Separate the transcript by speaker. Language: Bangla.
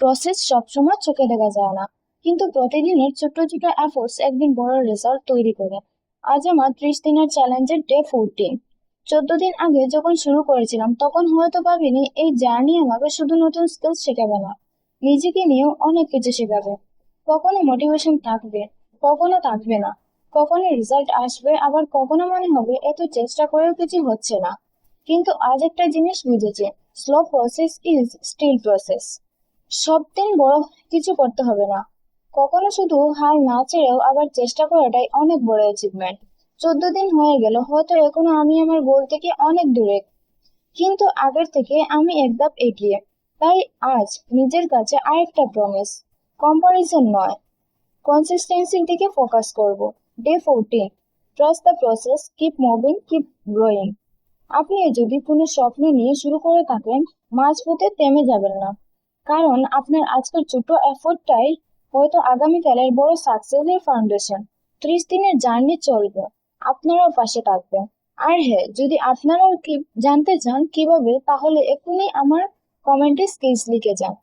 Speaker 1: প্রসেস সবসময় চোখে দেখা যায় না, কিন্তু প্রতিদিনের ছোট্ট ছোট্ট এফোর্টস একদিন বড় রেজাল্ট তৈরি করে। আজ আমার 30 দিনের চ্যালেঞ্জের ডে 14। 14 দিন আগে যখন শুরু করেছিলাম তখন হয়তো ভাবিনি এই জার্নি আমাকে শুধু নতুন স্কিল শেখাবে না, নিজেকে নিয়েও অনেক কিছু শেখাবে। কখনো মোটিভেশন থাকবে, কখনো থাকবে না, কখনো রেজাল্ট আসবে, আবার কখনো মনে হবে এত চেষ্টা করেও কিছু হচ্ছে না। কিন্তু আজ একটা জিনিস বুঝেছি, slow process is still process. সব দিন বড় কিছু করতে হবে না, কখনো শুধু হাল না ছেড়েও আবার চেষ্টা করাটাই অনেক বড় অ্যাচিভমেন্ট। 14 দিন হয়ে গেল, হয়তো এখনো আমি আমার গোল থেকে অনেক দূরে, কিন্তু আগের থেকে আমি এক ধাপ এগিয়ে। তাই আজ নিজের কাছে আরেকটা প্রমিস, কম্পারিজন নয়, কনসিস্টেন্সির দিকে ফোকাস করব। Day 14, trust the process, keep moving, keep growing. আপনি যদি কোনো স্বপ্ন নিয়ে শুরু করে থাকেন, মাঝপথে থেমে যাবেন না, কারণ আপনার আজকের ছোট এফোর্টটাই হয়তো আগামীকালের বড় সাকসেসের ফাউন্ডেশন। 30 দিনের জার্নি চলবে, আপনারাও পাশে থাকবেন। আর হ্যাঁ, যদি আপনারাও কি জানতে চান কিভাবে, তাহলে এখনই আমার কমেন্টে স্কিলস লিখে যান।